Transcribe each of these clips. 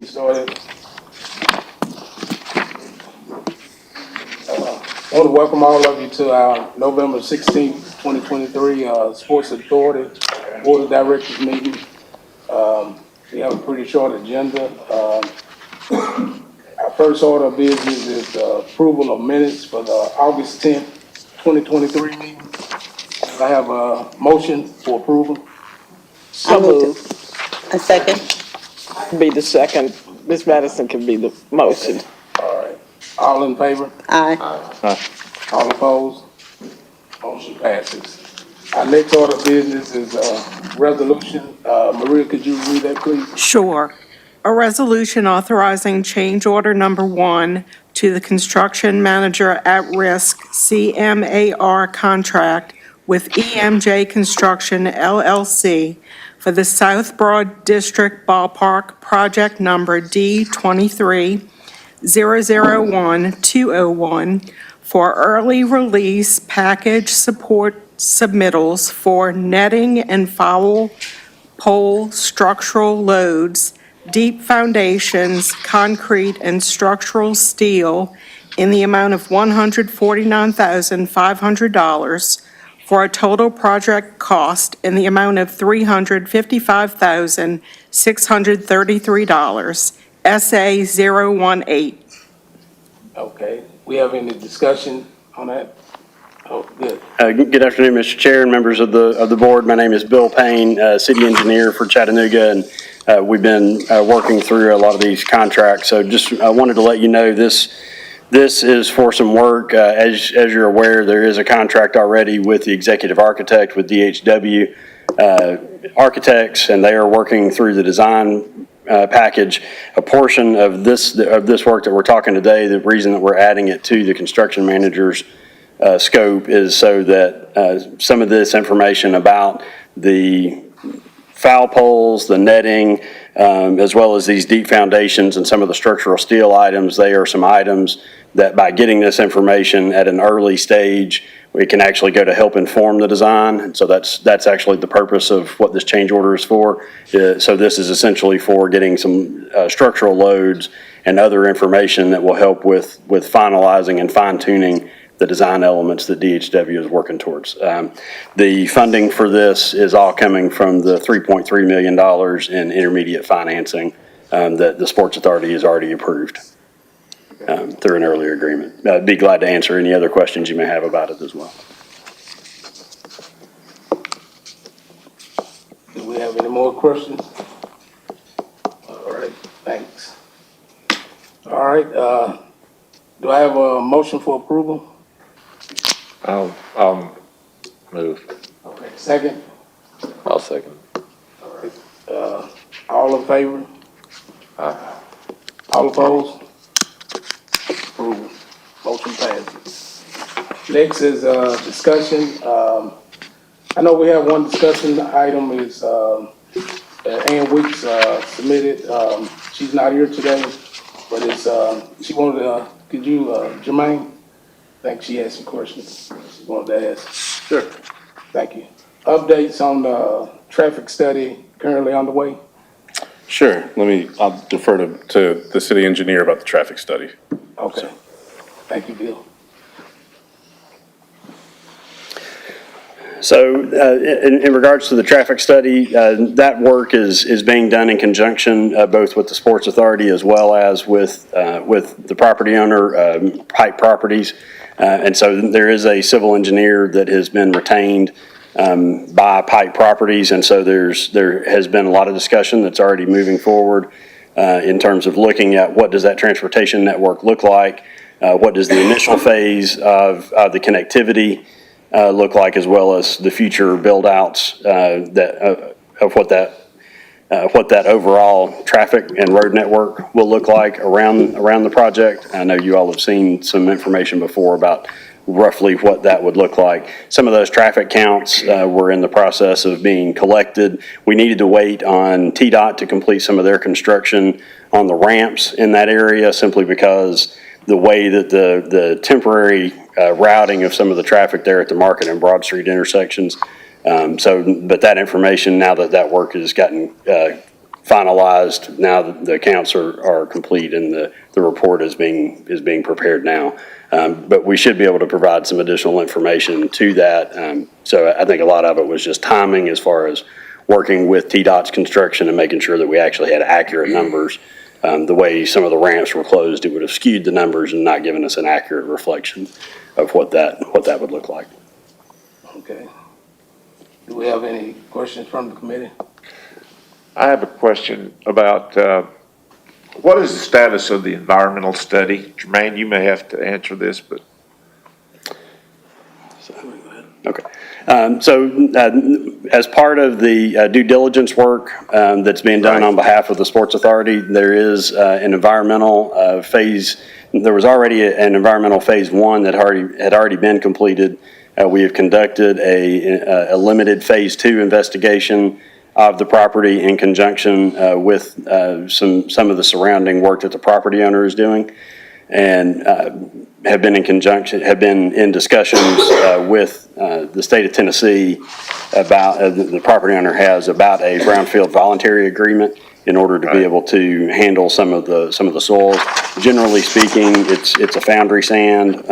Started. I want to welcome all of you to our November 16th, 2023 Sports Authority Board of Directors meeting. We have a pretty short agenda. Our first order of business is the approval of minutes for the August 10th, 2023 meeting. I have a motion for approval. So moved. A second. Be the second. Ms. Madison can be the motion. All right. All in favor? Aye. All opposed? Motion passes. Our next order of business is resolution. Maria, could you read that, please? Sure. A resolution authorizing change order number 1 to the construction manager at risk CMAR contract with EMJ Construction LLC for the South Broad District Ballpark project number D23-001-201 for early release package support submittals for netting and foul pole structural loads, deep foundations, concrete, and structural steel in the amount of $149,500 for a total project cost in the amount of $355,633, SA 018. Okay. We have any discussion on that? Oh, good. Good afternoon, Mr. Chair and members of the board. My name is Bill Payne, city engineer for Chattanooga, and we've been working through a lot of these contracts. So just wanted to let you know this is for some work. As you're aware, there is a contract already with the executive architect with DHW Architects, and they are working through the design package. A portion of this work that we're talking today, the reason that we're adding it to the construction manager's scope is so that some of this information about the foul poles, the netting, as well as these deep foundations and some of the structural steel items, they are some items that by getting this information at an early stage, we can actually go to help inform the design. And so that's actually the purpose of what this change order is for. So this is essentially for getting some structural loads and other information that will help with finalizing and fine-tuning the design elements that DHW is working towards. The funding for this is all coming from the $3.3 million in intermediate financing that the Sports Authority has already approved through an earlier agreement. I'd be glad to answer any other questions you may have about it as well. Do we have any more questions? All right, thanks. All right, do I have a motion for approval? I'll move. Okay, second? I'll second. All right, all in favor? All opposed? Approval. Motion passes. Next is discussion. I know we have one discussion item is Ann Weeks submitted. She's not here today, but it's she wanted to. Could you, Jermaine? I think she has some questions she wanted to ask. Sure. Thank you. Updates on the traffic study currently underway? Sure. I'll defer to the city engineer about the traffic study. Okay. Thank you, Bill. So in regards to the traffic study, that work is being done in conjunction both with the Sports Authority as well as with the property owner, Pike Properties. And so there is a civil engineer that has been retained by Pike Properties. And so there has been a lot of discussion that's already moving forward in terms of looking at what does that transportation network look like, what does the initial phase of the connectivity look like, as well as the future build outs of what that overall traffic and road network will look like around the project. I know you all have seen some information before about roughly what that would look like. Some of those traffic counts were in the process of being collected. We needed to wait on TDOT to complete some of their construction on the ramps in that area, simply because the way that the temporary routing of some of the traffic there at the Market and Broad Street intersections. But that information, now that work has gotten finalized now that the accounts are complete and the report is being prepared now. But we should be able to provide some additional information to that. So I think a lot of it was just timing as far as working with TDOT's construction and making sure that we actually had accurate numbers. The way some of the ramps were closed, it would have skewed the numbers and not given us an accurate reflection of what that would look like. Okay. Do we have any questions from the committee? I have a question about, what is the status of the environmental study? Jermaine, you may have to answer this, but. Okay. As part of the due diligence work that's being done on behalf of the Sports Authority, there is an environmental phase. There was already an environmental phase 1 that had already been completed. We have conducted a limited phase 2 investigation of the property in conjunction with some of the surrounding work that the property owner is doing, and have been in discussions with the state of Tennessee about the property owner has about a brownfield voluntary agreement in order to be able to handle some of the soils. Generally speaking, it's a foundry sand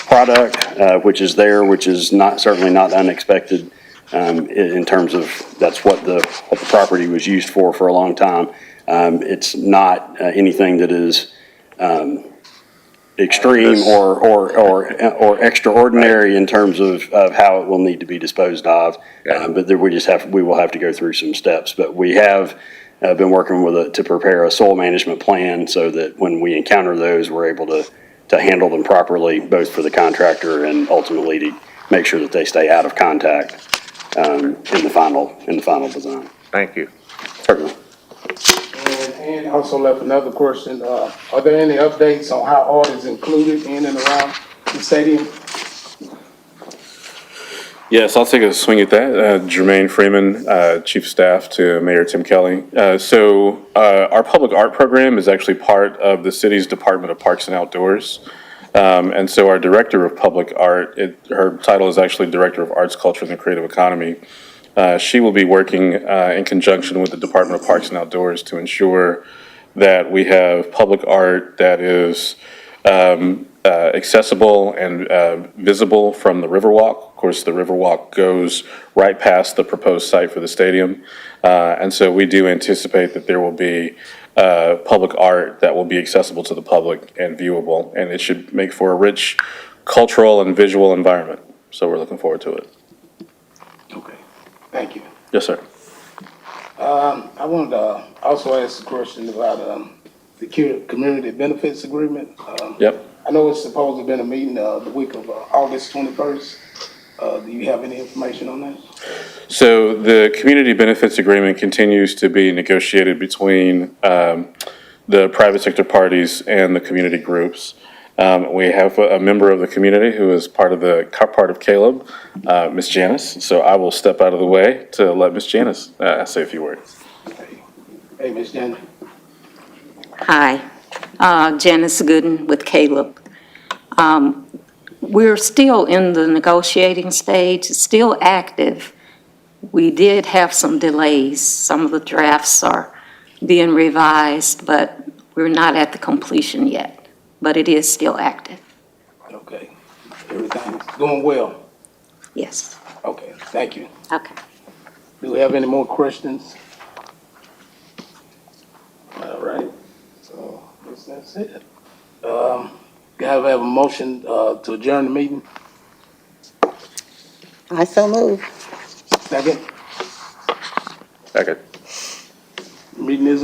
product, which is certainly not unexpected in terms of that's what the property was used for a long time. It's not anything that is extreme or extraordinary in terms of how it will need to be disposed of. But we will have to go through some steps. But we have been working to prepare a soil management plan so that when we encounter those, we're able to handle them properly, both for the contractor and ultimately to make sure that they stay out of contact in the final design. Thank you. Certainly. And also left another question. Are there any updates on how art is included in and around the stadium? Yes, I'll take a swing at that. Jermaine Freeman, Chief of Staff to Mayor Tim Kelly. Our public art program is actually part of the city's Department of Parks and Outdoors. And so our Director of Public Art, her title is actually Director of Arts, Culture, and the Creative Economy. She will be working in conjunction with the Department of Parks and Outdoors to ensure that we have public art that is accessible and visible from the Riverwalk. Of course, the Riverwalk goes right past the proposed site for the stadium. And so we do anticipate that there will be public art that will be accessible to the public and viewable. And it should make for a rich cultural and visual environment. So we're looking forward to it. Okay, thank you. Yes, sir. I wanted to also ask a question about the community benefits agreement. Yep. I know it's supposed to have been a meeting the week of August 21st. Do you have any information on that? So the community benefits agreement continues to be negotiated between the private sector parties and the community groups. We have a member of the community who is part of Caleb, Ms. Janice. So I will step out of the way to let Ms. Janice say a few words. Hey, Ms. Janice. Hi, Janice Gooden with Caleb. We're still in the negotiating stage, still active. We did have some delays. Some of the drafts are being revised, but we're not at the completion yet. But it is still active. Okay, everything's going well. Yes. Okay, thank you. Okay. Do we have any more questions? All right, so I guess that's it. Gotta have a motion to adjourn the meeting. I so move. Second, Second. meeting is